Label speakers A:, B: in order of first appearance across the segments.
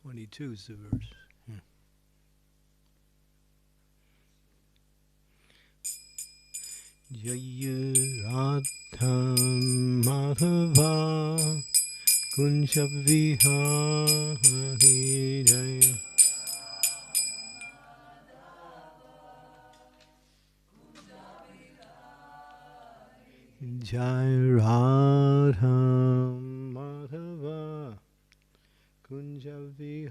A: 22 is the verse. Jaya Radha Madhava Kunja Vihari Jaya Jai Radha Madhava Kunja Vihari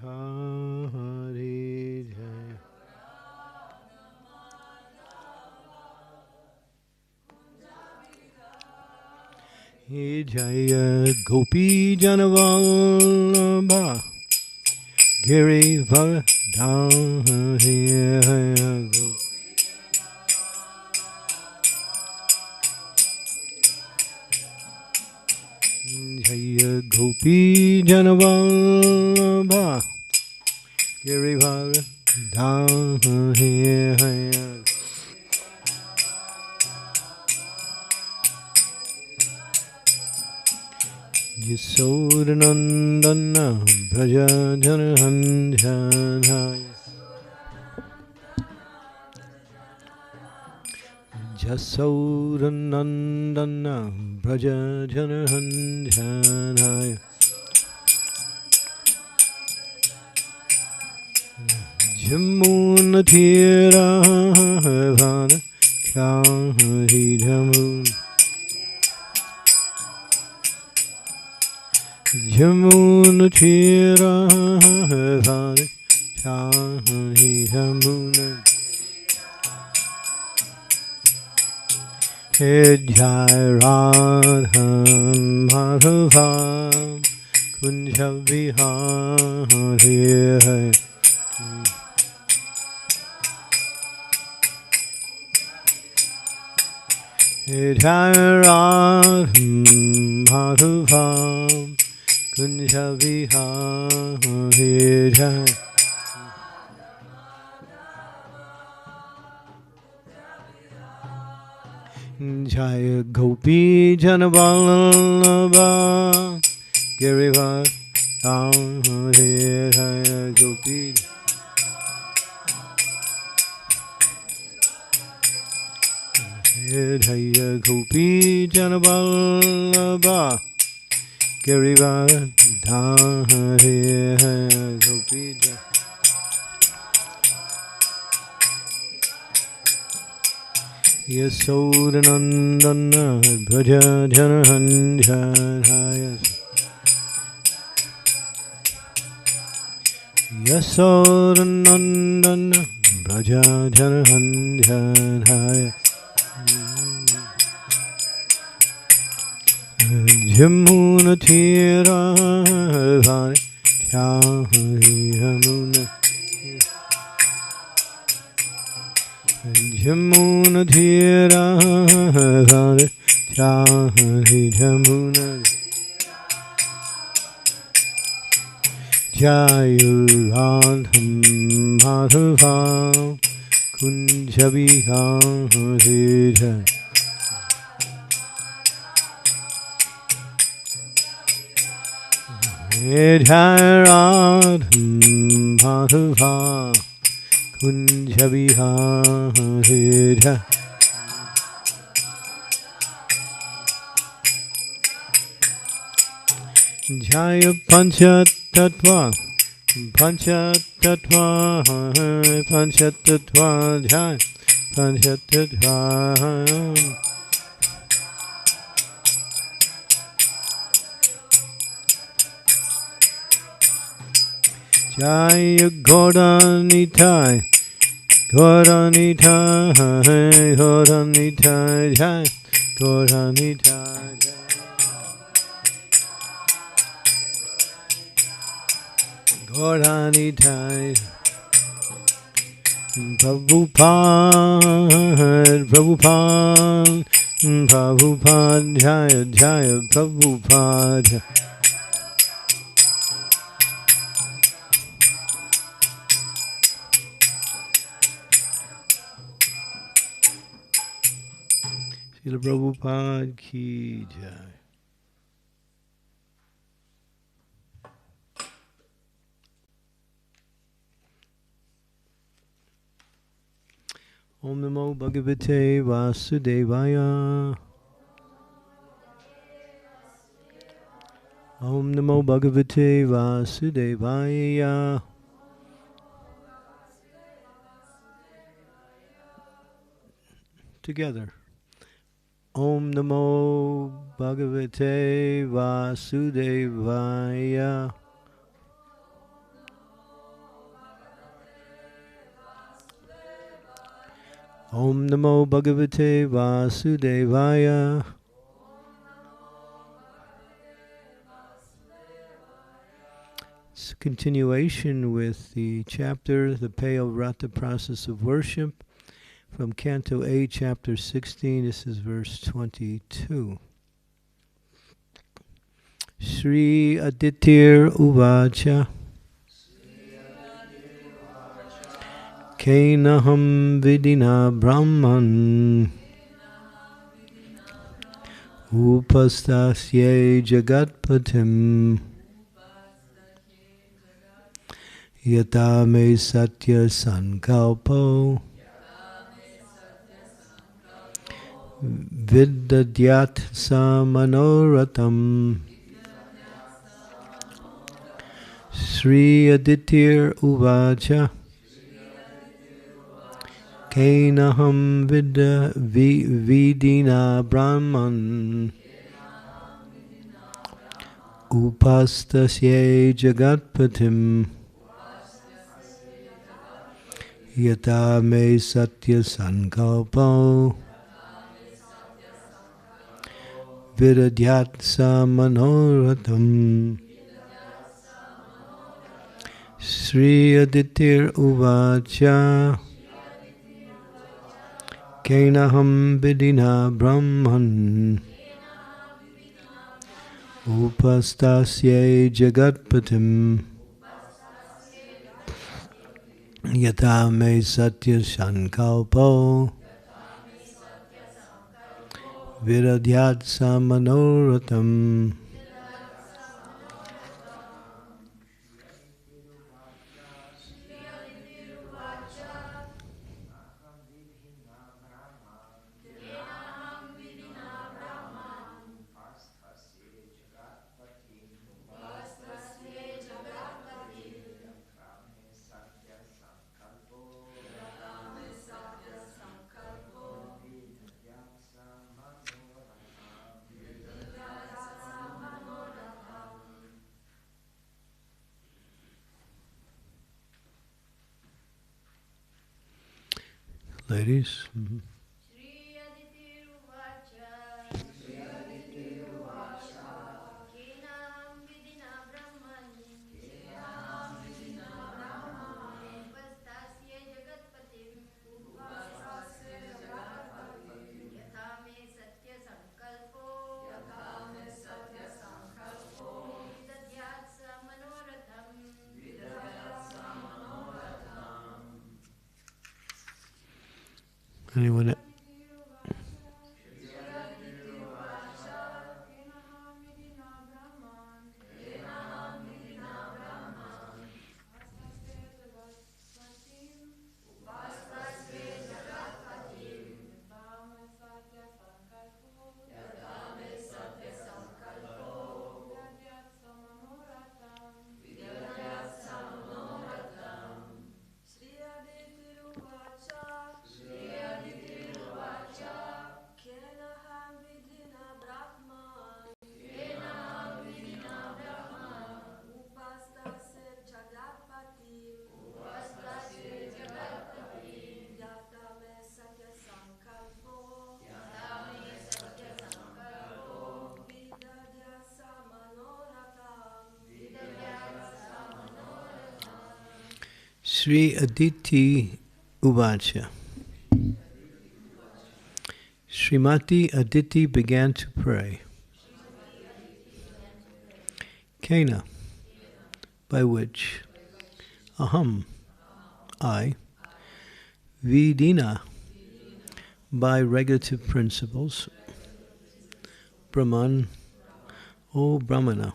A: Jaya Jaya Gopi Janavallabha Giri Vardhani Jaya Gopi Janavallabha Giri Vardhani Yasodanandana Braja Janahanjana Yasodanandana Braja Janahanjana Jamunatira Vana Kyahi Jamun Jamuna Tira Vani Chahi Jamuna Jai Radha Madhava Kunja Vihari Jai Radha Madhava Kunja Vihari Jai Jaya Gopi Janavallabha Girivardhani Jaya Gopi Jaya Gopi Janavallabha Girivardhani Gopi Yasodanandana Braja Janahanjana Yasodanandana Braja Janahanjana Jamuna Tira Vani Chahi Jamuna Jamuna Tira Vani Chahi Jamuna Jaya Radha Madhava Kunja Vihari Jaya Jai Radha Madhava Kunja Vihari Jai Jaya Panchatattva Panchatattva Panchatattva Jai Panchatattva Jaya Gauranitai Gauranitai Gauranitai Jai Gauranitai Gauranitai Prabhupada Prabhupada Prabhupada Jaya Jaya Prabhupada Srila Prabhupada ki jai. Om Namo Bhagavate Vasudevaya. Om Namo Bhagavate Vasudevaya. Together. Om Namo Bhagavate Vasudevaya. Om Namo Bhagavate Vasudevaya. It's a continuation with the chapter, the Paorata process of worship, from Canto A, Chapter 16. This is verse 22. Sri Aditir Uvacha. Kainaham vidina brahman upastasye jagatpatim yata me satya sankalpo vidadyat samanoratam. Sri Aditir Uvacha. Kainaham vidina brahman upastasye jagatpatim yata me satya sankalpo vidadyat samanoratam. Sri Aditir Uvacha. Kainaham vidina brahman upastasye jagatpatim yata me satya sankalpo vidadyat samanoratam. Ladies. Mm-hmm. Anyone? Sri Aditi Uvacha. Srimati Aditi began to pray. Kena, by which aham, I, vidina, by regulative principles, Brahman, O Brahmana,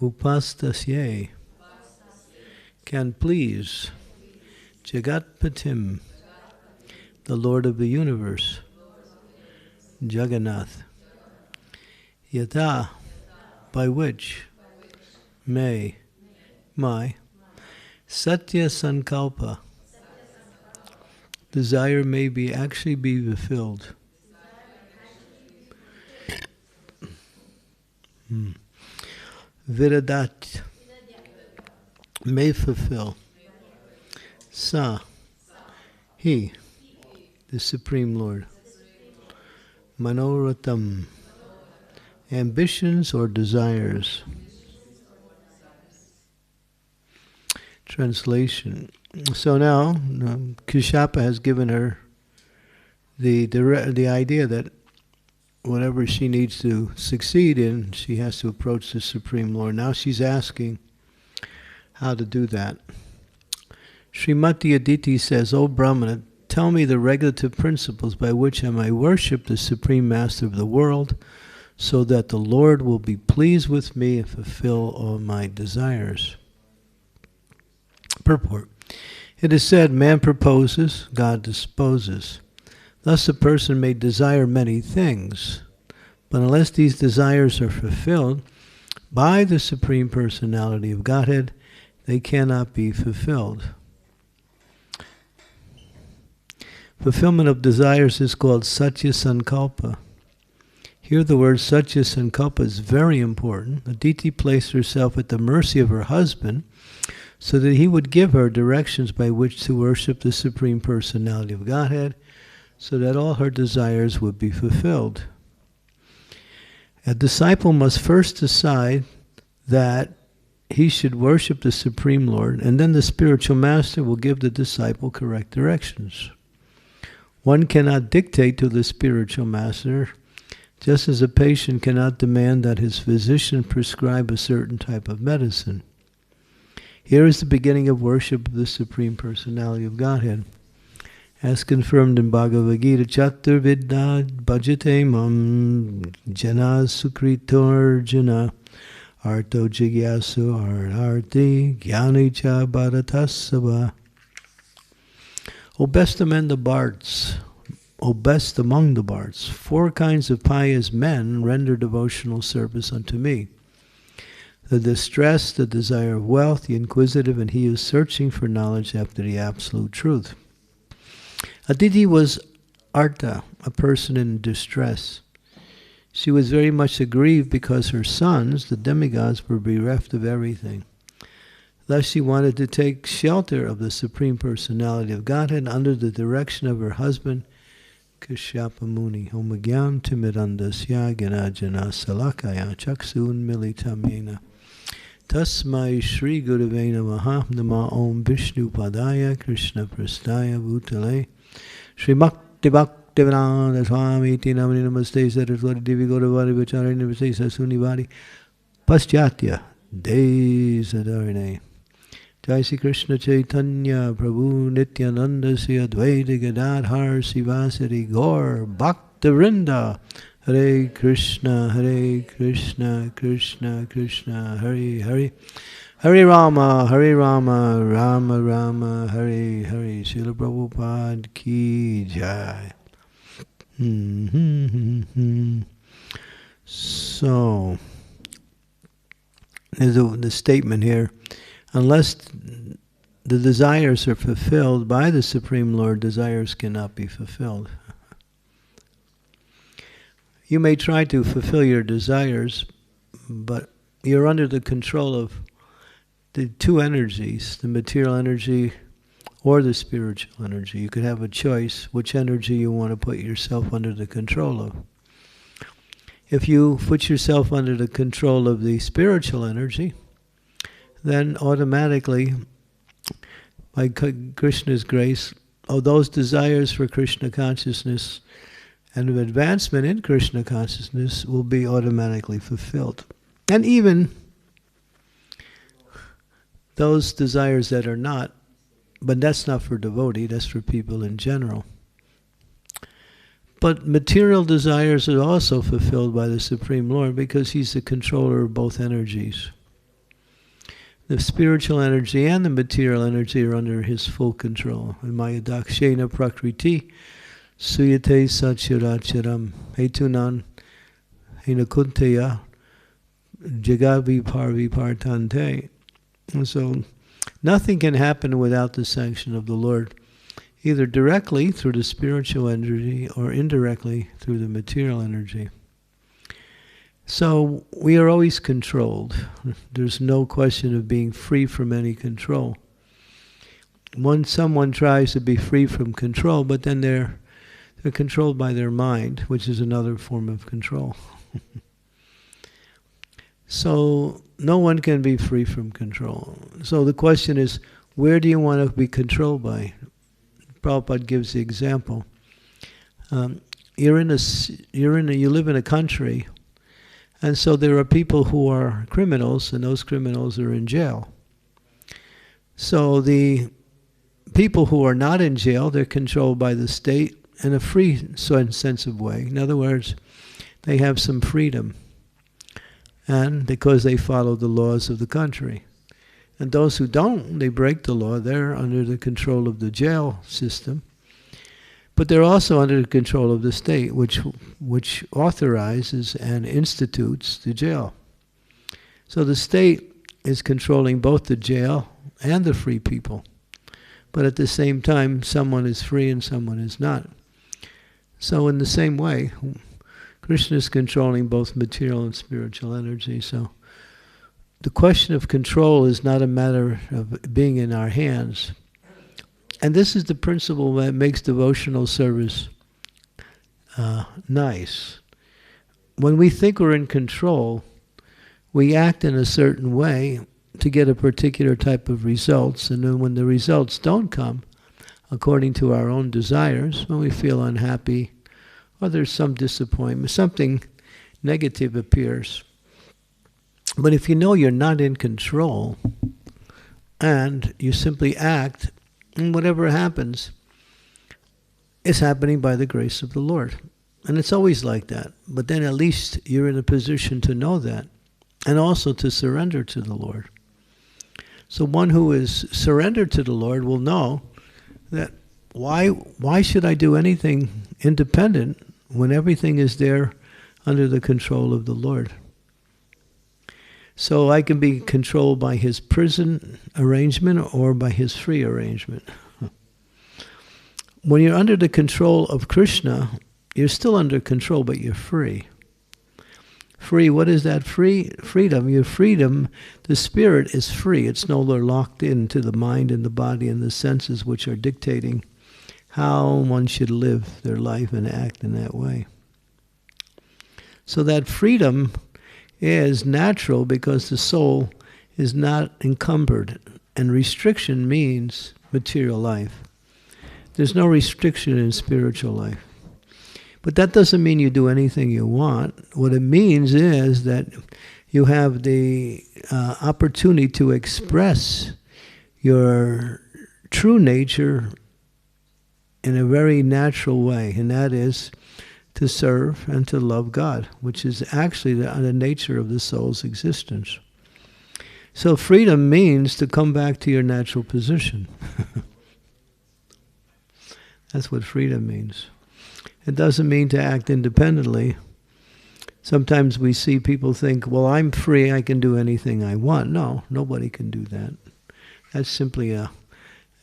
A: upastasye, can please Jagatpatim, the Lord of the universe, Jagannath. Yata, by which may my Satya Sankalpa, desire may be actually be fulfilled. Viradat, may fulfill. Sa, he, the Supreme Lord. Manoratam, ambitions or desires. Translation. So now, Kashyapa has given her the idea that whatever she needs to succeed in, she has to approach the Supreme Lord. Now she's asking how to do that. Srimati Aditi says, O Brahmana, tell me the regulative principles by which I may worship the Supreme Master of the world, so that the Lord will be pleased with me and fulfill all my desires. Purport. It is said, man proposes, God disposes. Thus a person may desire many things, but unless these desires are fulfilled by the Supreme Personality of Godhead, they cannot be fulfilled. Fulfillment of desires is called Satya Sankalpa. Here the word Satya Sankalpa is very important. Aditi placed herself at the mercy of her husband so that he would give her directions by which to worship the Supreme Personality of Godhead, so that all her desires would be fulfilled. A disciple must first decide that he should worship the Supreme Lord, and then the spiritual master will give the disciple correct directions. One cannot dictate to the spiritual master, just as a patient cannot demand that his physician prescribe a certain type of medicine. Here is the beginning of worship of the Supreme Personality of Godhead. As confirmed in Bhagavad Gita, Chaturvidya bhajate mam jana sukritorjuna arto jigyasu arharti jnani cha bharatasava. O best among the bards, O best among the bards, 4 kinds of pious men render devotional service unto me. The distressed, the desire of wealth, the inquisitive, and he who is searching for knowledge after the absolute truth. Aditi was Arta, a person in distress. She was very much aggrieved because her sons, the demigods, were bereft of everything. Thus she wanted to take shelter of the Supreme Personality of Godhead under the direction of her husband, Kashyapa Muni. Omagyam timidandasya ganajana salakaya chaksun militamena. Tasmai Shri Gurave Namaha Nama Om Vishnu Padaya Krishna Prastaya Bhutale Shri Bhakti Bhaktivedanta Swami Iti Namani Namaste Saraswati Devi Gauravadi Vacharani Namaste Sasuni Vadi Paschatya Desadarine. Jai Sri Krishna Chaitanya Prabhu Nityananda Sri Advaita Gadadhar Sivasari Gaur Bhaktivinoda Hare Krishna, Krishna Krishna, Hare Hare, Hare Rama, Rama Rama, Hare Hare. Srila Prabhupada ki jai. So, there's the statement here. Unless the desires are fulfilled by the Supreme Lord, desires cannot be fulfilled. You may try to fulfill your desires, but you're under the control of the 2 energies, the material energy or the spiritual energy. You could have a choice which energy you want to put yourself under the control of. If you put yourself under the control of the spiritual energy, then automatically, by Krishna's grace, those desires for Krishna consciousness and of advancement in Krishna consciousness will be automatically fulfilled. And even those desires that are not, but that's not for devotee, that's for people in general. But material desires are also fulfilled by the Supreme Lord because He's the controller of both energies. the spiritual energy and the material energy are under his full control. Maya dakshena prakriti suyate sachiracharam hetunan hinakunteya jagavi parvi partante. And so nothing can happen without the sanction of the Lord, either directly through the spiritual energy or indirectly through the material energy. So we are always controlled. There's no question of being free from any control. When someone tries to be free from control, but then they're controlled by their mind, which is another form of control. So no one can be free from control. So the question is, where do you want to be controlled by? Prabhupada gives the example. You live in a country, and so there are people who are criminals, and those criminals are in jail. So the people who are not in jail, they're controlled by the state in a free sense of way. In other words, they have some freedom, and because they follow the laws of the country. And those who don't, they break the law, they're under the control of the jail system. But they're also under the control of the state, which authorizes and institutes the jail. So the state is controlling both the jail and the free people. But at the same time, someone is free and someone is not. So in the same way, Krishna is controlling both material and spiritual energy. So the question of control is not a matter of being in our hands. And this is the principle that makes devotional service nice. When we think we're in control, we act in a certain way to get a particular type of results, and then when the results don't come according to our own desires, when we feel unhappy, or there's some disappointment, something negative appears. But if you know you're not in control, and you simply act, and whatever happens is happening by the grace of the Lord. And it's always like that. But then at least you're in a position to know that, and also to surrender to the Lord. So one who is surrendered to the Lord will know that why should I do anything independent when everything is there under the control of the Lord? So I can be controlled by his prison arrangement or by his free arrangement. When you're under the control of Krishna, you're still under control, but you're free. Free, what is that freedom? Your freedom, the spirit is free. It's no longer locked into the mind and the body and the senses, which are dictating how one should live their life and act in that way. So that freedom is natural because the soul is not encumbered. And restriction means material life. There's no restriction in spiritual life. But that doesn't mean you do anything you want. What it means is that you have the opportunity to express your true nature in a very natural way, and that is to serve and to love God, which is actually the nature of the soul's existence. So freedom means to come back to your natural position. That's what freedom means. It doesn't mean to act independently. Sometimes we see people think, well, I'm free, I can do anything I want. No, nobody can do that. That's simply a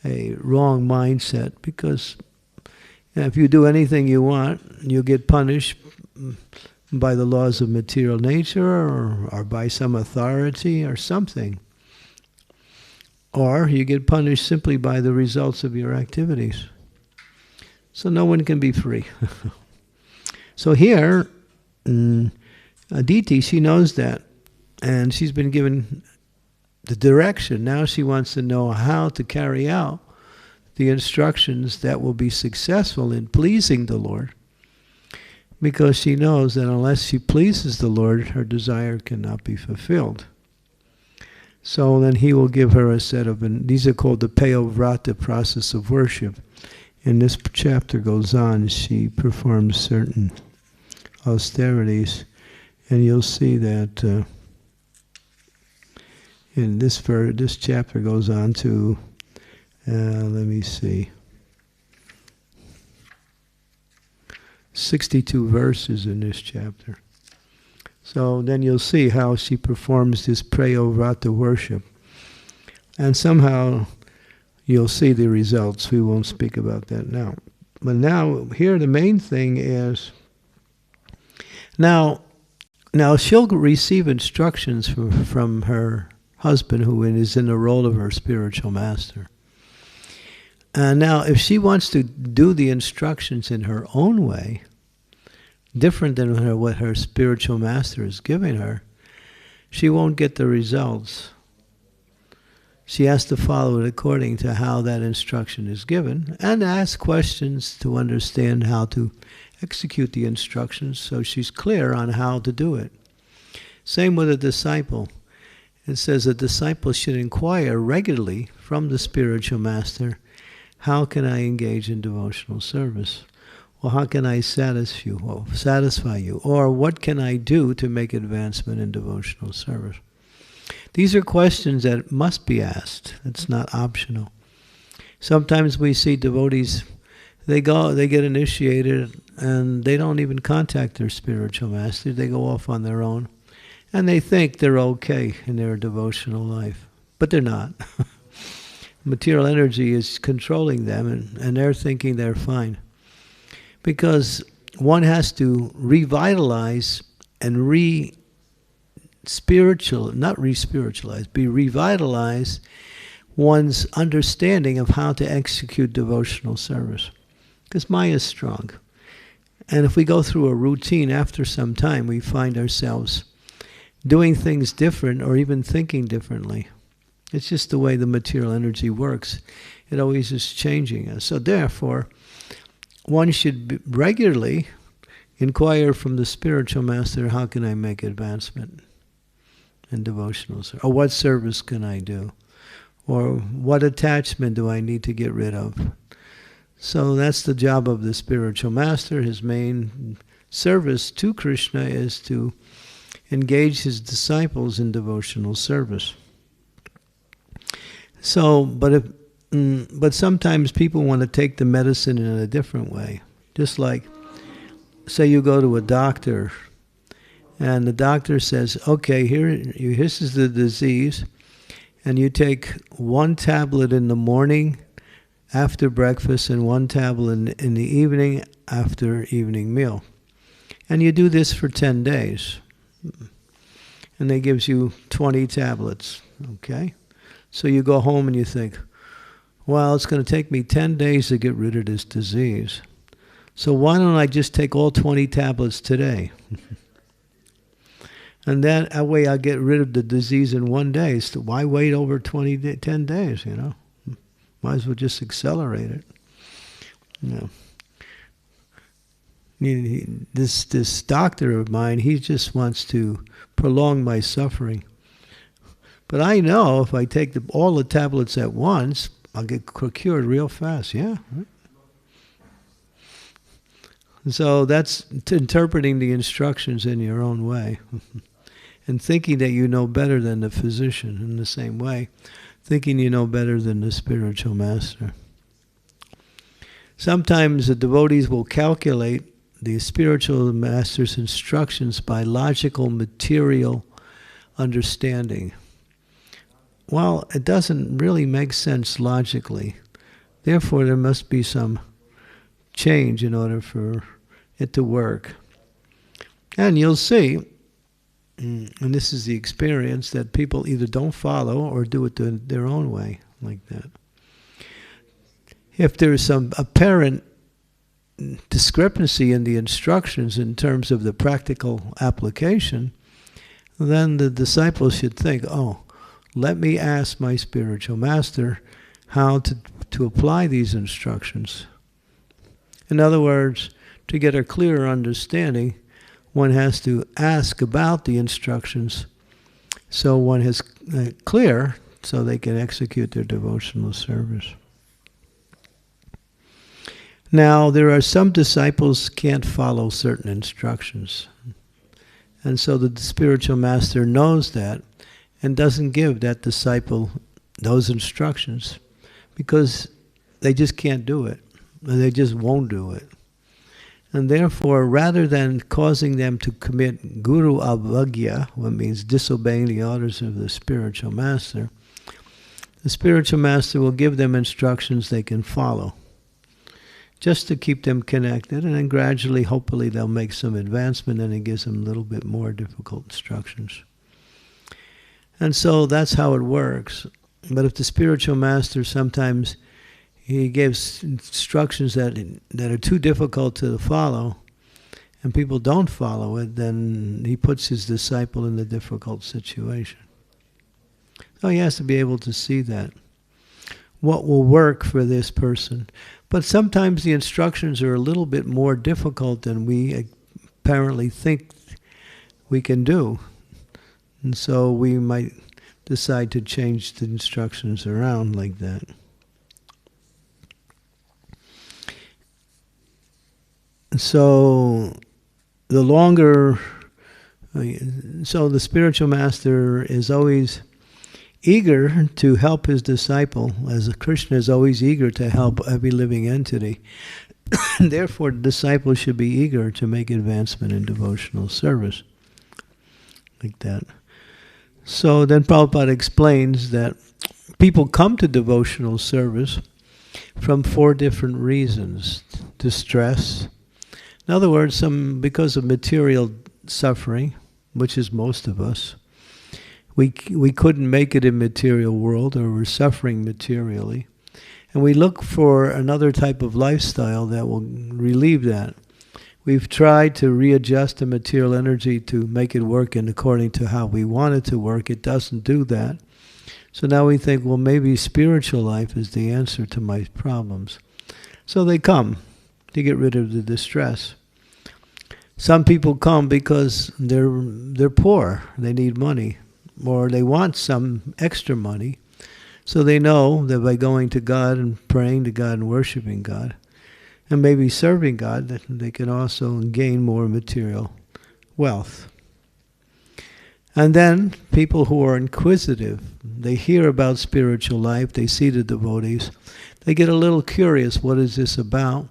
A: wrong mindset, because if you do anything you want, you'll get punished by the laws of material nature or by some authority or something. Or you get punished simply by the results of your activities. So no one can be free. So here, Aditi, she knows that, and she's been given the direction. Now she wants to know how to carry out the instructions that will be successful in pleasing the Lord, because she knows that unless she pleases the Lord, her desire cannot be fulfilled. So then he will give her a set of, and these are called the Paorata process of worship. And this chapter goes on, she performs certain austerities, and you'll see that in this chapter goes on to, let me see, 62 verses in this chapter. So then you'll see how she performs this Paorata worship. And somehow you'll see the results. We won't speak about that now. But now, here the main thing is, now she'll receive instructions from her husband, who is in the role of her spiritual master. And now, if she wants to do the instructions in her own way, different than what her spiritual master is giving her, she won't get the results. She has to follow it according to how that instruction is given, and ask questions to understand how to execute the instructions, so she's clear on how to do it. Same with a disciple. It says a disciple should inquire regularly from the spiritual master, how can I engage in devotional service? Well, how can I satisfy you? Or what can I do to make advancement in devotional service? These are questions that must be asked. It's not optional. Sometimes we see devotees, they get initiated, and they don't even contact their spiritual master. They go off on their own, and they think they're okay in their devotional life. But they're not. Material energy is controlling them, and they're thinking they're fine. Because one has to revitalize and revitalize one's understanding of how to execute devotional service. Because Maya is strong. And if we go through a routine, after some time, we find ourselves doing things different or even thinking differently. It's just the way the material energy works. It always is changing us. So therefore, one should regularly inquire from the spiritual master, how can I make advancement in devotional service? Or what service can I do? Or what attachment do I need to get rid of? So that's the job of the spiritual master. His main service to Krishna is to engage his disciples in devotional service. So, but sometimes people want to take the medicine in a different way. Just like, say you go to a doctor, and the doctor says, okay, this is the disease, and you take one tablet in the morning after breakfast and one tablet in the evening after evening meal. And you do this for 10 days. And they gives you 20 tablets, okay? So you go home and you think, well, it's going to take me 10 days to get rid of this disease. So why don't I just take all 20 tablets today? And that way I'll get rid of the disease in 1 day. So why wait over 10 days, you know? Might as well just accelerate it. You know. This doctor of mine, he just wants to prolong my suffering. But I know if I take all the tablets at once, I'll get cured real fast, yeah. So that's interpreting the instructions in your own way. And thinking that you know better than the physician in the same way. Thinking you know better than the spiritual master. Sometimes the devotees will calculate the spiritual master's instructions by logical, material understanding. Well, it doesn't really make sense logically. Therefore, there must be some change in order for it to work. And you'll see, and this is the experience, that people either don't follow or do it their own way, like that. If there's some apparent discrepancy in the instructions in terms of the practical application, then the disciples should think, oh, let me ask my spiritual master how to apply these instructions. In other words, to get a clearer understanding, one has to ask about the instructions so one is clear so they can execute their devotional service. Now, there are some disciples can't follow certain instructions. And so the spiritual master knows that, and doesn't give that disciple those instructions because they just can't do it, or they just won't do it. And therefore, rather than causing them to commit guru avagya, which means disobeying the orders of the spiritual master, the spiritual master will give them instructions they can follow, just to keep them connected, and then gradually, hopefully, they'll make some advancement, and it gives them a little bit more difficult instructions. And so that's how it works. But if the spiritual master sometimes he gives instructions that are too difficult to follow, and people don't follow it, then he puts his disciple in a difficult situation. So he has to be able to see that. What will work for this person? But sometimes the instructions are a little bit more difficult than we apparently think we can do. And so we might decide to change the instructions around like that. So the spiritual master is always eager to help his disciple, as Krishna is always eager to help every living entity. Therefore, the disciple should be eager to make advancement in devotional service. Like that. So then Prabhupada explains that people come to devotional service from 4 different reasons. Distress. In other words, because of material suffering, which is most of us. We couldn't make it in material world, or we're suffering materially. And we look for another type of lifestyle that will relieve that. We've tried to readjust the material energy to make it work according to how we want it to work. It doesn't do that. So now we think, well, maybe spiritual life is the answer to my problems. So they come to get rid of the distress. Some people come because they're poor, they need money, or they want some extra money. So they know that by going to God and praying to God and worshiping God, and maybe serving God, that they can also gain more material wealth. And then people who are inquisitive, they hear about spiritual life, they see the devotees, they get a little curious, what is this about?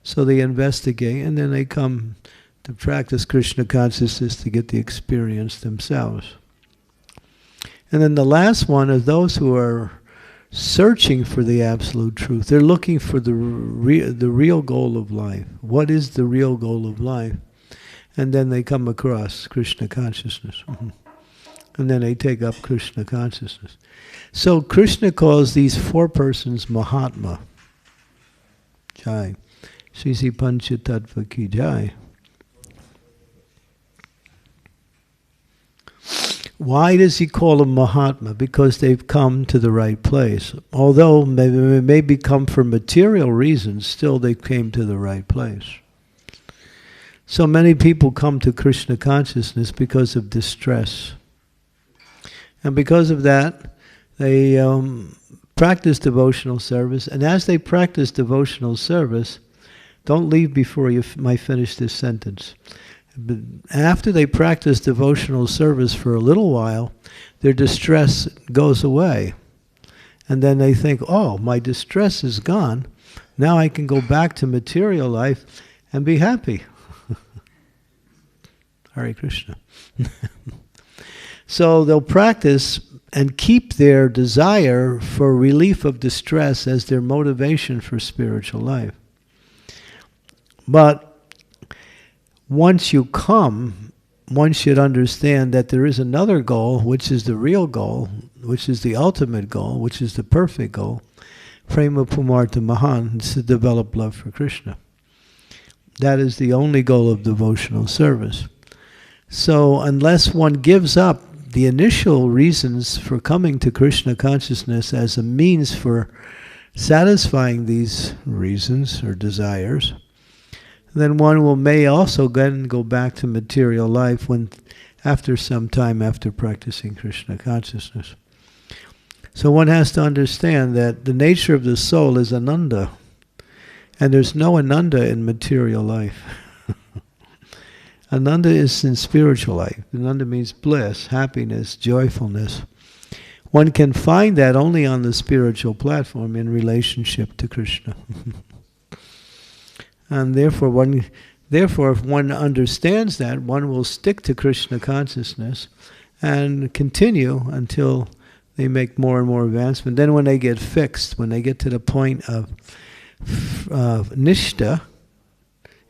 A: So they investigate, and then they come to practice Krishna consciousness to get the experience themselves. And then the last one is those who are searching for the absolute truth. They're looking for the real goal of life. What is the real goal of life? And then they come across Krishna consciousness. And then they take up Krishna consciousness. So Krishna calls these 4 persons Mahatma. Jai. Sisi Panchatattva ki Jai. Why does he call them Mahatma? Because they've come to the right place. Although they may come for material reasons, still they came to the right place. So many people come to Krishna consciousness because of distress. And because of that, they practice devotional service. And as they practice devotional service, don't leave before you might finish this sentence. But after they practice devotional service for a little while, their distress goes away. And then they think, oh, my distress is gone. Now I can go back to material life and be happy. Hare Krishna. So they'll practice and keep their desire for relief of distress as their motivation for spiritual life. But once you come, one should understand that there is another goal, which is the real goal, which is the ultimate goal, which is the perfect goal. Prema Pumartha Mahan, is to develop love for Krishna. That is the only goal of devotional service. So unless one gives up the initial reasons for coming to Krishna consciousness as a means for satisfying these reasons or desires, then one may also then go back to material life after some time after practicing Krishna consciousness. So one has to understand that the nature of the soul is ananda, and there's no ananda in material life. Ananda is in spiritual life. Ananda means bliss, happiness, joyfulness. One can find that only on the spiritual platform in relationship to Krishna. And therefore, if one understands that, one will stick to Krishna consciousness and continue until they make more and more advancement. Then when they get fixed, when they get to the point of nishta,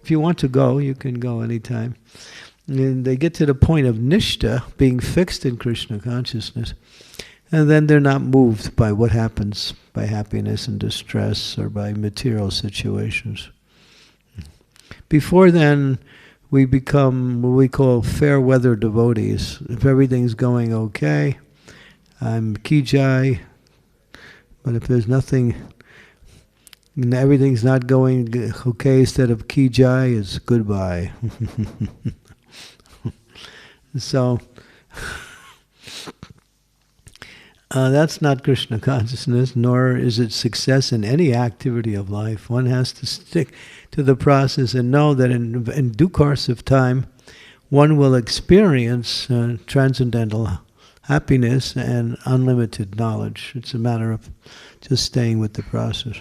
A: if you want to go, you can go anytime. And they get to the point of nishta, being fixed in Krishna consciousness, and then they're not moved by what happens by happiness and distress or by material situations. Before then, we become what we call fair weather devotees. If everything's going okay, I'm kijai. But if there's nothing, and everything's not going okay, instead of kijai, it's goodbye. So, that's not Krishna consciousness, nor is it success in any activity of life. One has to stick to the process and know that in due course of time, one will experience transcendental happiness and unlimited knowledge. It's a matter of just staying with the process.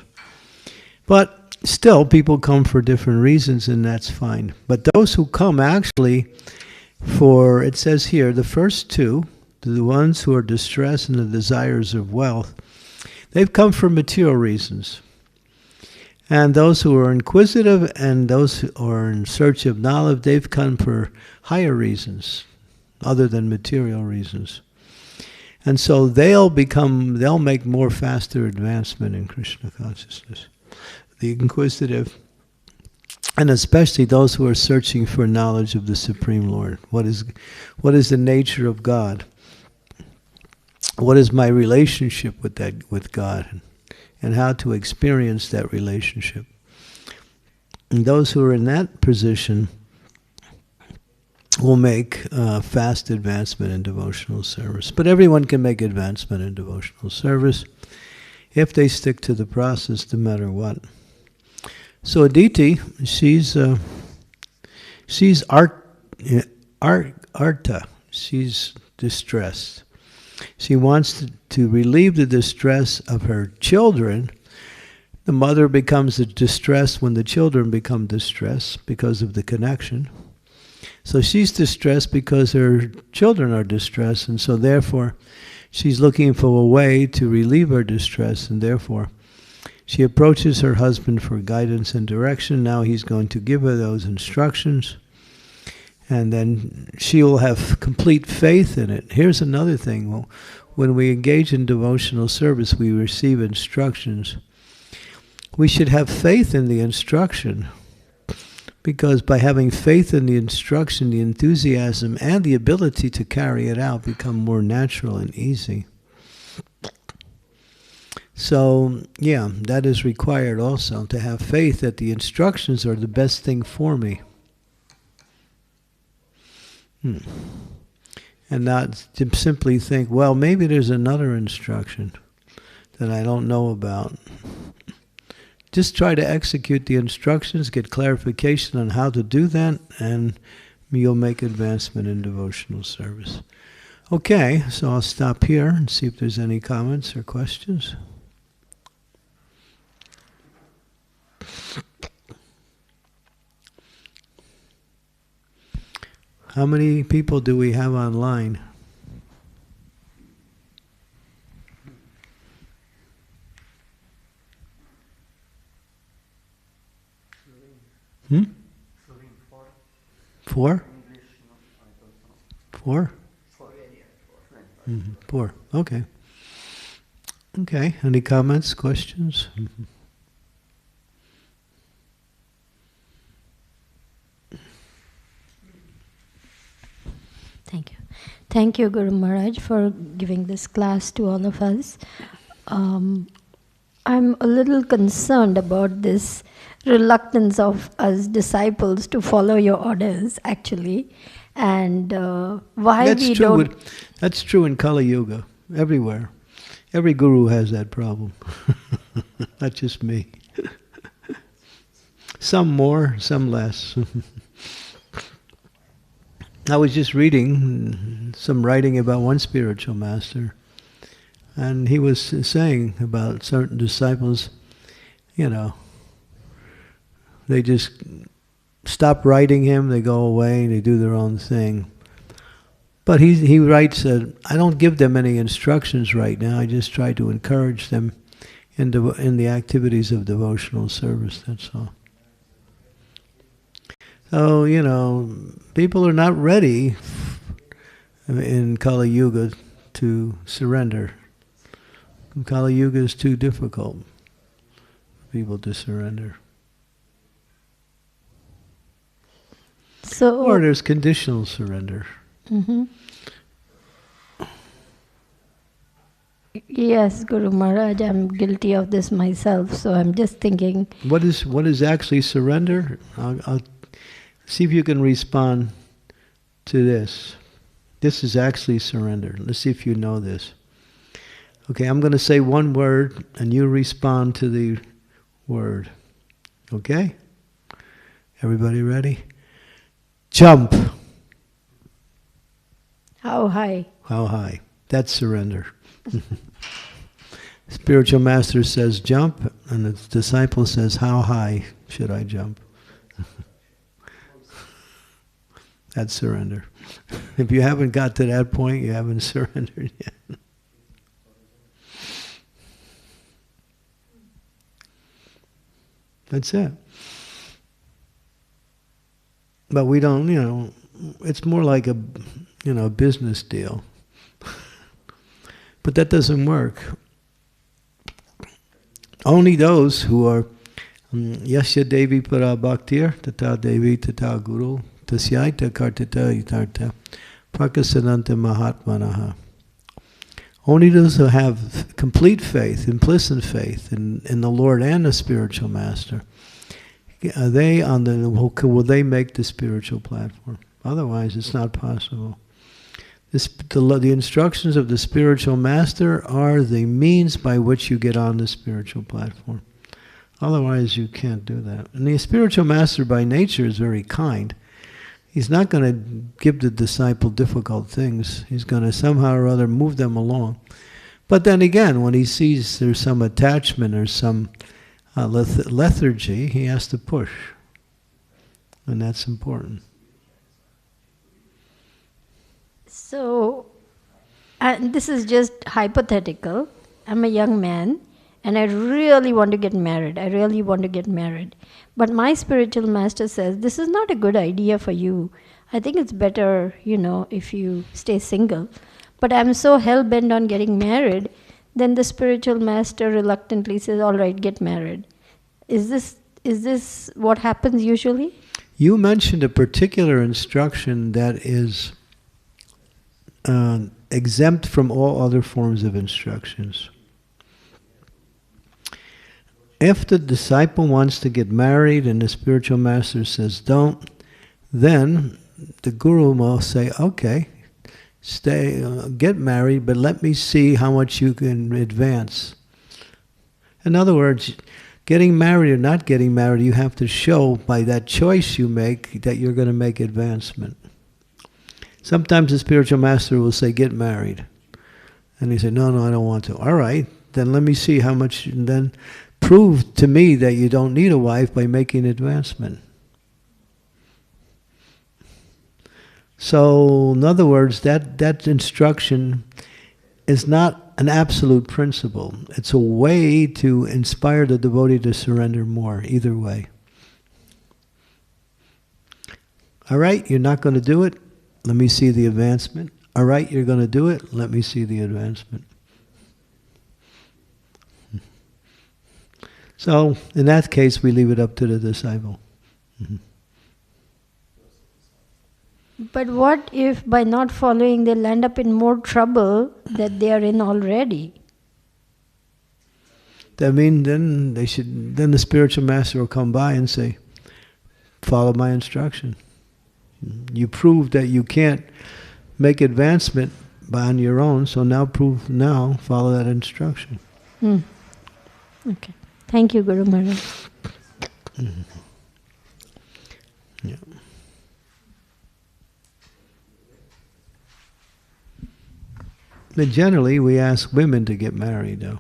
A: But still, people come for different reasons, and that's fine. But those who come actually for, it says here, the first two, the ones who are distressed in the desires of wealth, they've come for material reasons. And those who are inquisitive and those who are in search of knowledge, they've come for higher reasons, other than material reasons. And so they'll make more faster advancement in Krishna consciousness. The inquisitive, and especially those who are searching for knowledge of the Supreme Lord. What is the nature of God? What is my relationship with God? And how to experience that relationship. And those who are in that position will make fast advancement in devotional service. But everyone can make advancement in devotional service if they stick to the process, no matter what. So Aditi, she's arta. She's distressed. She wants to relieve the distress of her children. The mother becomes distressed when the children become distressed because of the connection. So she's distressed because her children are distressed, and so therefore she's looking for a way to relieve her distress, and therefore she approaches her husband for guidance and direction. Now he's going to give her those instructions. And then she will have complete faith in it. Here's another thing. Well, when we engage in devotional service, we receive instructions. We should have faith in the instruction, because by having faith in the instruction, the enthusiasm and the ability to carry it out become more natural and easy. So, yeah, that is required also, to have faith that the instructions are the best thing for me. And not to simply think, well, maybe there's another instruction that I don't know about. Just try to execute the instructions, get clarification on how to do that, and you'll make advancement in devotional service. Okay, so I'll stop here and see if there's any comments or questions. How many people do we have online? Four? Four? Four. Okay. Okay. Any comments, questions?
B: Thank you. Thank you, Guru Maharaj, for giving this class to all of us. I'm a little concerned about this reluctance of us disciples to follow your orders, actually, and why
A: That's
B: we
A: true
B: don't...
A: That's true in Kali Yuga, everywhere. Every guru has that problem. Not just me. Some more, some less. I was just reading some writing about one spiritual master, and he was saying about certain disciples, they just stop writing him, they go away, they do their own thing. But he writes that I don't give them any instructions right now, I just try to encourage them in the activities of devotional service, that's all. So, people are not ready in Kali Yuga to surrender. Kali Yuga is too difficult for people to surrender. Or there's conditional surrender.
B: Mm-hmm. Yes, Guru Maharaj, I'm guilty of this myself, so I'm just thinking.
A: What is actually surrender? I'll see if you can respond to this. This is actually surrender. Let's see if you know this. Okay, I'm going to say one word, and you respond to the word. Okay? Everybody ready? Jump.
B: How high?
A: How high? That's surrender. Spiritual master says jump, and the disciple says, how high should I jump? That's surrender. If you haven't got to that point, you haven't surrendered yet. That's it. But we don't, it's more like a business deal. But that doesn't work. Only those who are Yasya Devi Para Bhaktir, Tata Devi Tata Guru, Tasyaita Kartata Itarta, Prakasananta Mahatmanaha. Only those who have complete faith, implicit faith in the Lord and the spiritual master, will they make the spiritual platform. Otherwise, it's not possible. The instructions of the spiritual master are the means by which you get on the spiritual platform. Otherwise, you can't do that. And the spiritual master by nature is very kind. He's not going to give the disciple difficult things. He's going to somehow or other move them along. But then again, when he sees there's some attachment or some lethargy, he has to push. And that's important.
B: So, this is just hypothetical. I'm a young man and I really want to get married. But my spiritual master says, this is not a good idea for you. I think it's better, if you stay single. But I'm so hell-bent on getting married, then the spiritual master reluctantly says, all right, get married. Is this what happens usually?
A: You mentioned a particular instruction that is exempt from all other forms of instructions. If the disciple wants to get married and the spiritual master says don't, then the guru will say, okay, get married, but let me see how much you can advance. In other words, getting married or not getting married, you have to show by that choice you make that you're going to make advancement. Sometimes the spiritual master will say, get married. And he said, no, I don't want to. All right, then let me see how much, and then prove to me that you don't need a wife by making advancement. So, in other words, that instruction is not an absolute principle. It's a way to inspire the devotee to surrender more, either way. All right, you're not going to do it? Let me see the advancement. All right, you're going to do it? Let me see the advancement. So, in that case, we leave it up to the disciple. Mm-hmm.
B: But what if by not following they'll end up in more trouble that they are in already?
A: I mean, then the spiritual master will come by and say, follow my instruction. You proved that you can't make advancement on your own, so follow that instruction.
B: Okay. Thank you, Guru Maharaj.
A: Mm-hmm. Yeah. But generally, we ask women to get married, though.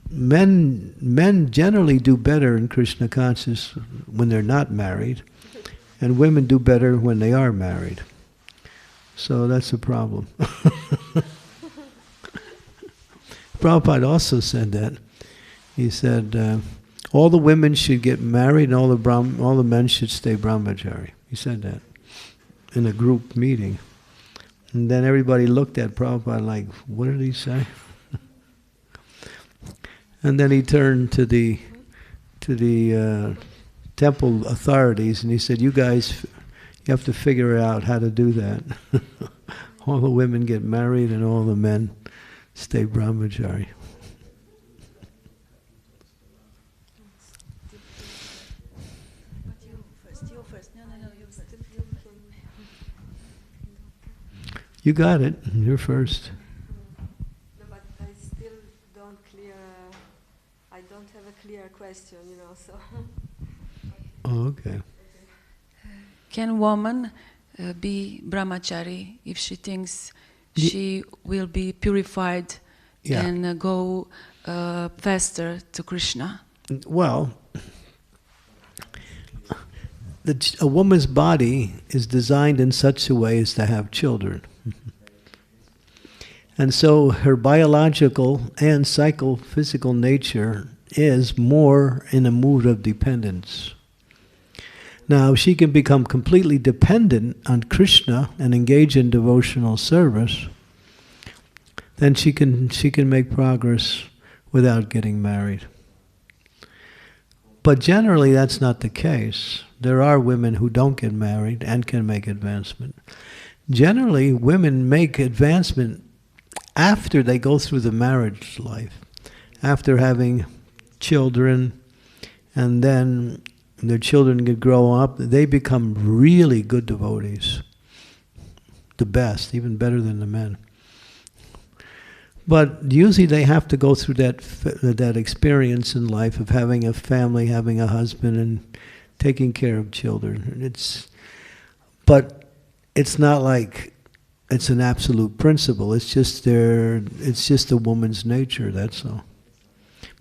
A: Men generally do better in Krishna consciousness when they're not married, and women do better when they are married. So that's a problem. Prabhupada also said that. He said, all the women should get married and all the men should stay Brahmacari. He said that in a group meeting. And then everybody looked at Prabhupada like, what did he say? And then he turned to the temple authorities and he said, you guys, you have to figure out how to do that. All the women get married and all the men stay Brahmacari. You got it. You're first.
C: No, but I still don't have a clear question, so.
A: Oh, okay.
D: Can woman be brahmachari if she thinks she will be purified and go faster to Krishna?
A: Well, a woman's body is designed in such a way as to have children. And so her biological and psychophysical nature is more in a mood of dependence. Now, she can become completely dependent on Krishna and engage in devotional service, then she can make progress without getting married. But generally that's not the case. There are women who don't get married and can make advancement. Generally, women make advancement after they go through the marriage life, after having children, and then their children can grow up, they become really good devotees. The best, even better than the men. But usually they have to go through that experience in life of having a family, having a husband, and taking care of children. But it's not like it's an absolute principle. It's just a woman's nature, that's all.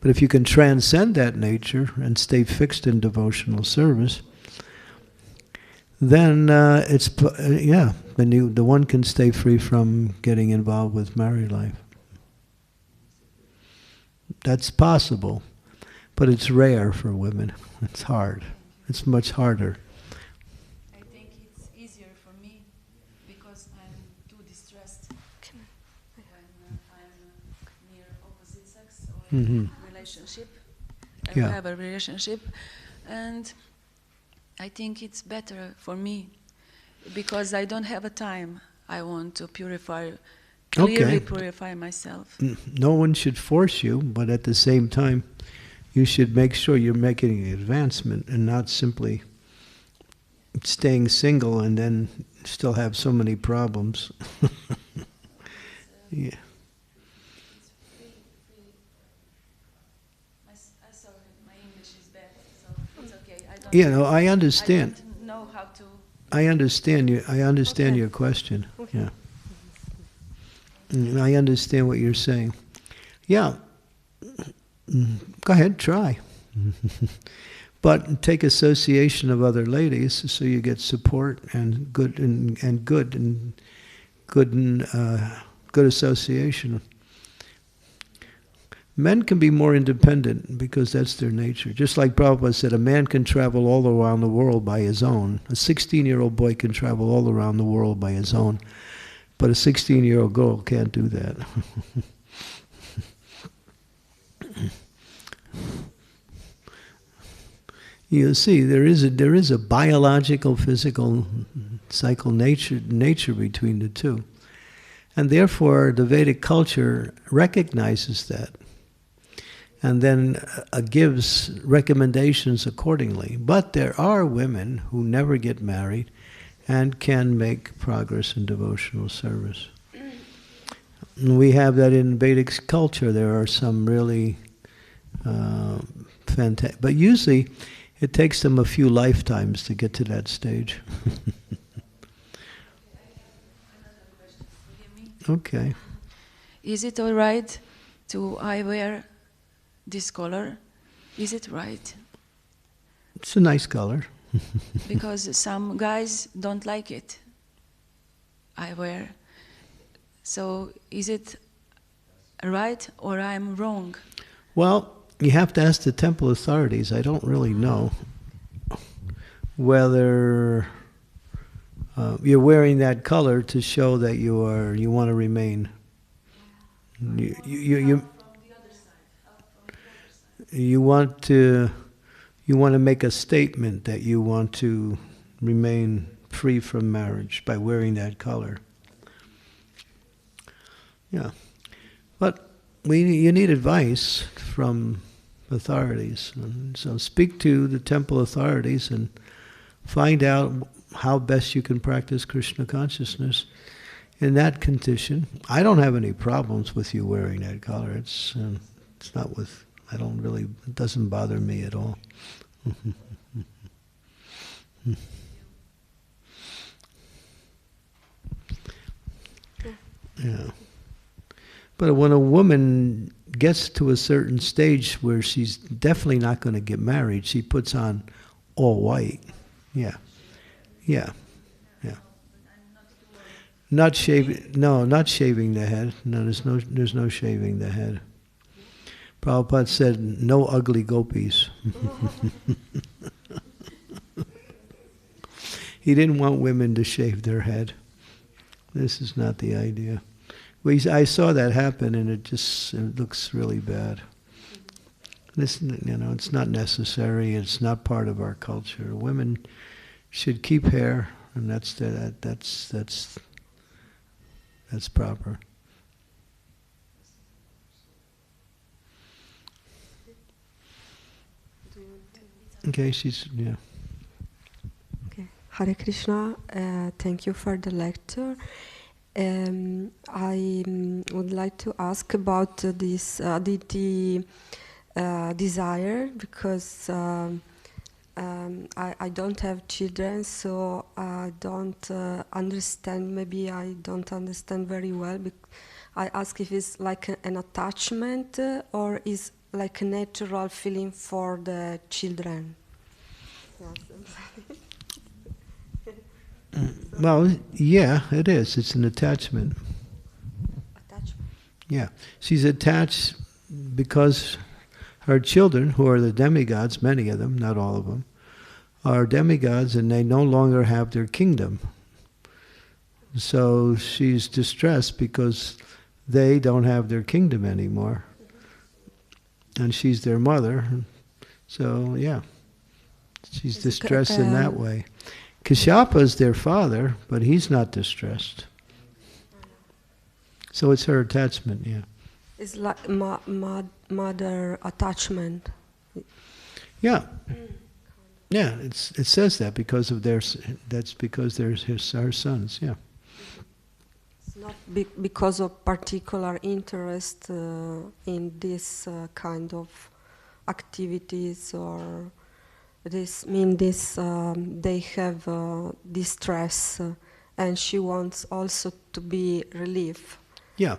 A: But if you can transcend that nature and stay fixed in devotional service, then the one can stay free from getting involved with married life. That's possible, but it's rare for women. It's hard. It's much harder.
D: I think it's easier for me because I'm too distressed when I'm near opposite sex or relationship. I have a relationship, and I think it's better for me because I don't have a time. I want to clearly purify myself.
A: No one should force you, but at the same time, you should make sure you're making an advancement and not simply staying single and then still have so many problems. Yeah.
D: Sorry, my English is bad, so it's okay.
A: I understand.
D: I don't know how to.
A: I understand you. I understand your question. Okay. Yeah. I understand what you're saying. Yeah. Go ahead, try. But take association of other ladies so you get support and good association. Men can be more independent because that's their nature. Just like Prabhupada said, a man can travel all around the world by his own. A 16-year-old boy can travel all around the world by his own. But a 16-year-old girl can't do that. You see, there is a biological, physical, psycho nature between the two. And therefore, the Vedic culture recognizes that and then gives recommendations accordingly. But there are women who never get married and can make progress in devotional service. And we have that in Vedic culture. There are some really fantastic, but usually it takes them a few lifetimes to get to that stage. Okay.
D: Is it all right to I wear this color? Is it right?
A: It's a nice color.
D: Because some guys don't like it. I wear. So is it right or I'm wrong?
A: Well, you have to ask the temple authorities. I don't really know whether you're wearing that color to show that you want to remain. You want to make a statement that you want to remain free from marriage by wearing that color. Yeah, but you need advice from authorities. And so speak to the temple authorities and find out how best you can practice Krishna consciousness in that condition. I don't have any problems with you wearing that color. It's not with. It doesn't bother me at all. Yeah. But when a woman gets to a certain stage where she's definitely not going to get married, she puts on all white. Yeah. Yeah. Yeah. Not shaving. No, not shaving the head. No, there's no shaving the head. Prabhupada said, no ugly gopis. He didn't want women to shave their head. This is not the idea. I saw that happen, and it looks really bad. This, it's not necessary. It's not part of our culture. Women should keep hair, and that's proper. Okay, yeah.
C: Okay. Hare Krishna, thank you for the lecture. I would like to ask about this aditi desire, because I don't have children, so I don't understand. Maybe I don't understand very well. I ask if it's like an attachment or is like a natural feeling for the children.
A: Well, yeah, it is. It's an attachment.
C: Attachment.
A: Yeah. She's attached because her children, who are the demigods, many of them, not all of them, are demigods, and they no longer have their kingdom. So she's distressed because they don't have their kingdom anymore. And she's their mother. So, yeah. She's distressed in that way. Kashyapa is their father, but he's not distressed. So it's her attachment, yeah.
C: It's like mother attachment.
A: Yeah. Yeah, it says that because they're her sons, yeah.
C: It's not because of particular interest in this kind of activities, or they have distress, and she wants also to be relief.
A: Yeah.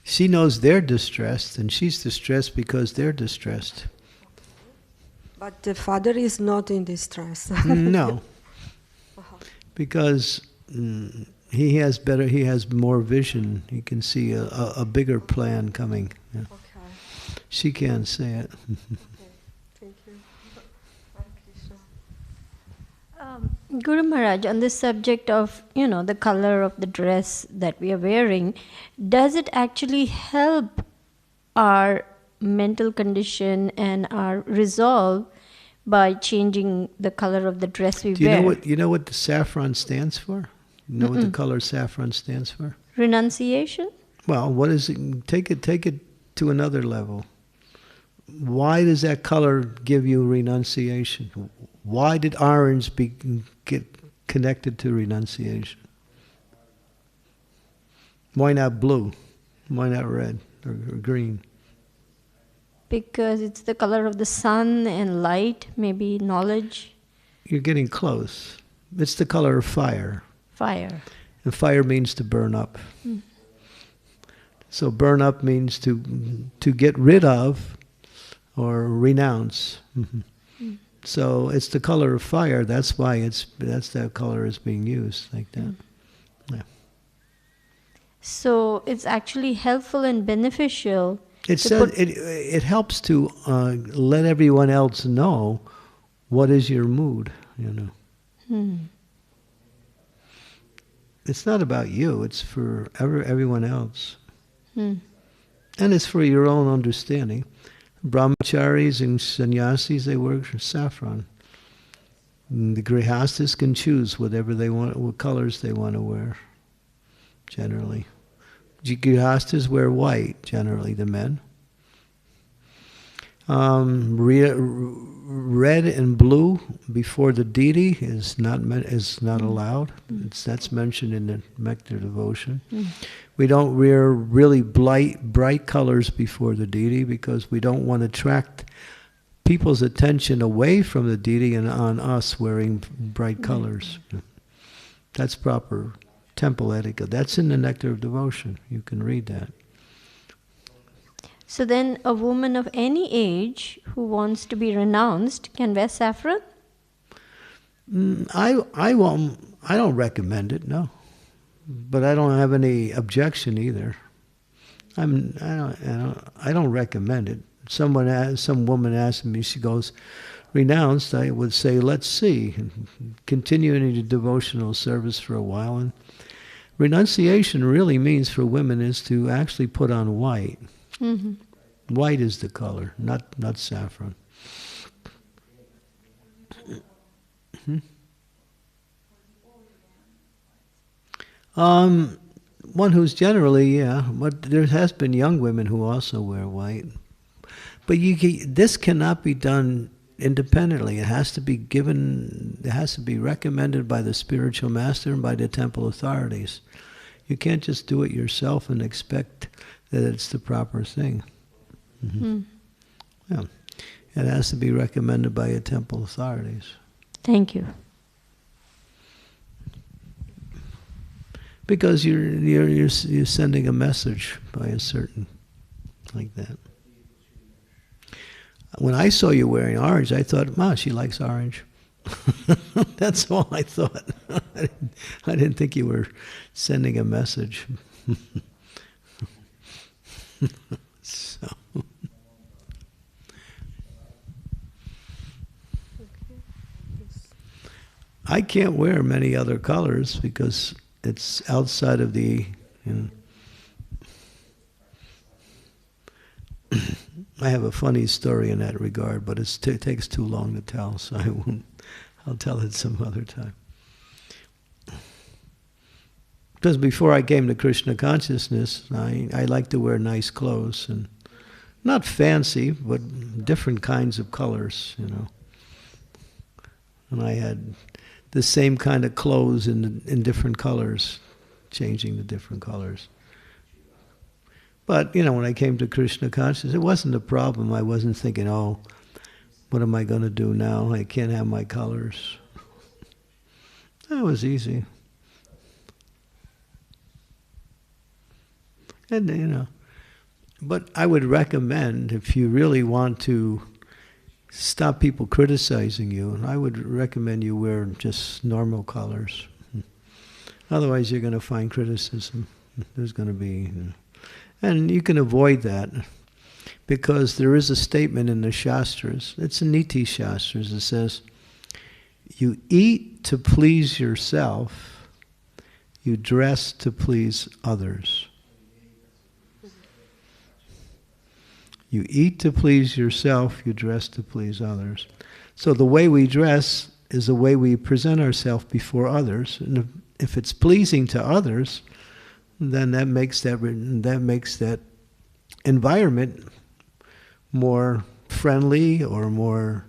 A: She knows they're distressed, and she's distressed because they're distressed.
C: But the father is not in distress.
A: No. Because he has more vision. He can see a bigger plan coming. Yeah.
C: Okay.
A: She can't say it.
C: Thank you.
B: Guru Maharaj, on the subject of, the color of the dress that we are wearing, does it actually help our mental condition and our resolve by changing the color of the dress we wear?
A: Do you know what the saffron stands for? You know what the color saffron stands for?
B: Renunciation?
A: Well, what is it? Take it to another level. Why does that color give you renunciation? Why did orange get connected to renunciation? Why not blue? Why not red or green?
B: Because it's the color of the sun and light, maybe knowledge.
A: You're getting close. It's the color of fire.
B: Fire.
A: And fire means to burn up. So burn up means to get rid of or renounce. So it's the color of fire. That's why that color is being used like that. Yeah.
B: So it's actually helpful and beneficial.
A: It helps to let everyone else know what is your mood. It's not about you. It's for everyone else. And it's for your own understanding. Brahmacharis and sannyasis, they wear saffron. And the grihastas can choose whatever they want, what colors they want to wear, generally. Grihastas wear white, generally, the men. Red and blue before the deity is not allowed. That's mentioned in the Nectar devotion. We don't wear really bright colors before the deity because we don't want to attract people's attention away from the deity and on us wearing bright colors. That's proper temple etiquette. That's in the Nectar of Devotion. You can read that.
B: So then a woman of any age who wants to be renounced can wear saffron?
A: I don't recommend it, no. But I don't have any objection either. I don't recommend it. Some woman asked me, she goes, renounced, I would say, let's see. And continuing the devotional service for a while. And renunciation really means for women is to actually put on white. White is the color, not saffron. One who's generally, but there has been young women who also wear white. But this cannot be done independently. It has to be recommended by the spiritual master and by the temple authorities. You can't just do it yourself and expect that it's the proper thing. Yeah. It has to be recommended by the temple authorities.
B: Thank you.
A: Because you're sending a message by a certain, like that. When I saw you wearing orange, I thought, wow, she likes orange. That's all I thought. I didn't think you were sending a message. So. I can't wear many other colors because it's outside of the, I have a funny story in that regard, but it takes too long to tell, so I won't. I'll tell it some other time. Because before I came to Krishna consciousness, I like to wear nice clothes, and not fancy, but different kinds of colors, And I had the same kind of clothes in different colors, changing the different colors. But, when I came to Krishna consciousness, it wasn't a problem. I wasn't thinking, oh, what am I going to do now? I can't have my colors. That was easy. And, but I would recommend, if you really want to stop people criticizing you, and I would recommend you wear just normal colors. Otherwise, you're going to find criticism. There's going to be... And you can avoid that, because there is a statement in the Shastras, it's in Niti Shastras, it says, you eat to please yourself, you dress to please others. You eat to please yourself, you dress to please others. So the way we dress is the way we present ourselves before others. And if it's pleasing to others, then that makes that environment more friendly or more,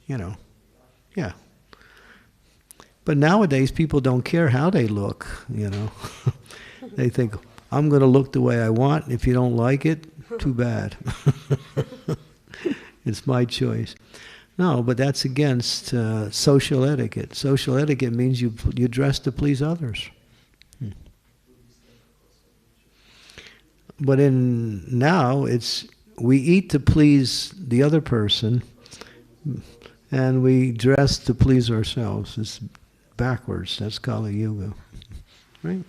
A: yeah. But nowadays people don't care how they look, They think, I'm going to look the way I want. If you don't like it, too bad. It's my choice. No, but that's against social etiquette. Social etiquette means you dress to please others. But in now, we eat to please the other person, and we dress to please ourselves. It's backwards. That's Kali Yuga, right?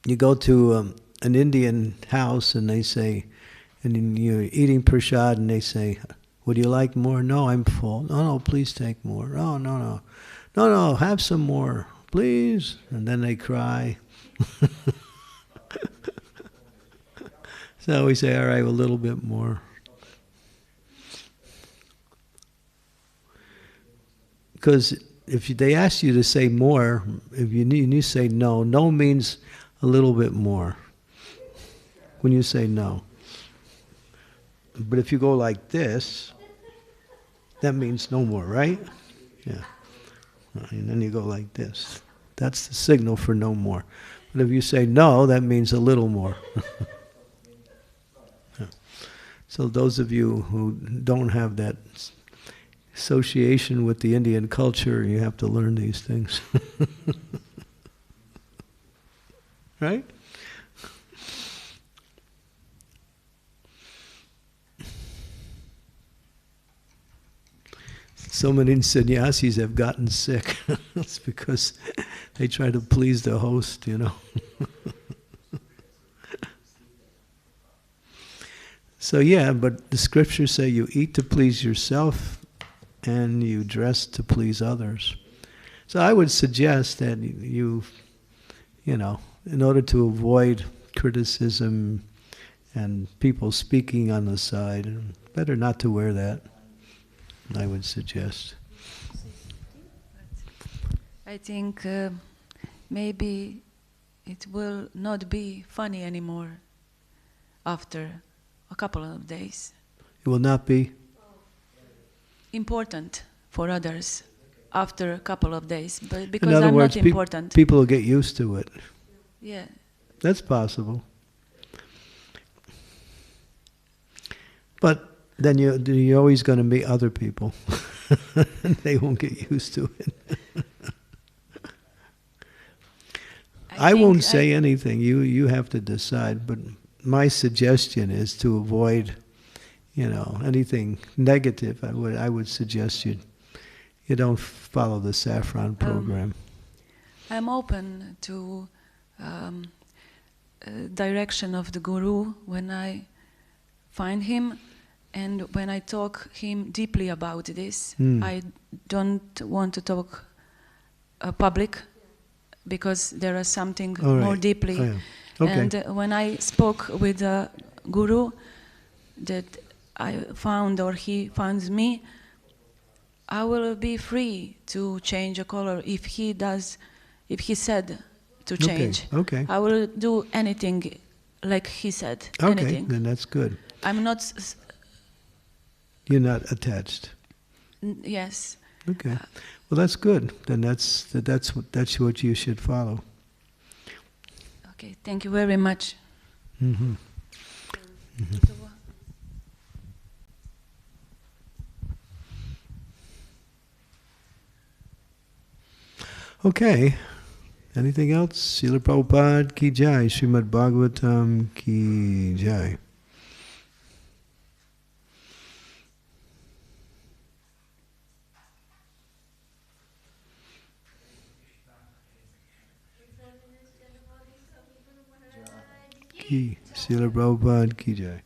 A: You go to an Indian house and they say, and you're eating prasad and they say, would you like more? No, I'm full. No, please take more. Oh, no, have some more, please. And then they cry. So we say, all right, a little bit more. Because if they ask you to say more, if you say no, no means a little bit more when you say no. But if you go like this, that means no more, right? Yeah. And then you go like this. That's the signal for no more. But if you say no, that means a little more. Yeah. So those of you who don't have that association with the Indian culture, you have to learn these things. Right? So many sannyasis have gotten sick. It's because they try to please the host, you know. So yeah, but the scriptures say you eat to please yourself and you dress to please others. So I would suggest that you know, in order to avoid criticism and people speaking on the side, better not to wear that, I would suggest.
D: I think maybe it will not be funny anymore after a couple of days.
A: It will not be
D: important for others after a couple of days, but because
A: in other
D: I'm
A: words,
D: not important.
A: People will get used to it.
D: Yeah.
A: That's possible. But then you're always going to meet other people. And they won't get used to it. I won't say anything. You have to decide. But my suggestion is to avoid, you know, anything negative. I would suggest you don't follow the saffron program.
D: I'm open to direction of the Guru when I find him. And when I talk him deeply about this, I don't want to talk public, because there is something more deeply.
A: Oh, yeah. Okay.
D: And when I spoke with the Guru that I found, or he finds me, I will be free to change a color if he said to change.
A: Okay.
D: I will do anything like he said.
A: Okay,
D: anything.
A: then that's good.
D: I'm not.
A: You're not attached.
D: Yes.
A: Okay. Well, that's good. Then that's what you should follow.
D: Okay. Thank you very much.
A: Mm-hmm. Mm-hmm. Okay. Anything else? Srila Prabhupada ki jai. Srimad Bhagavatam ki jai. Ki Srila Prabhupada ki jai.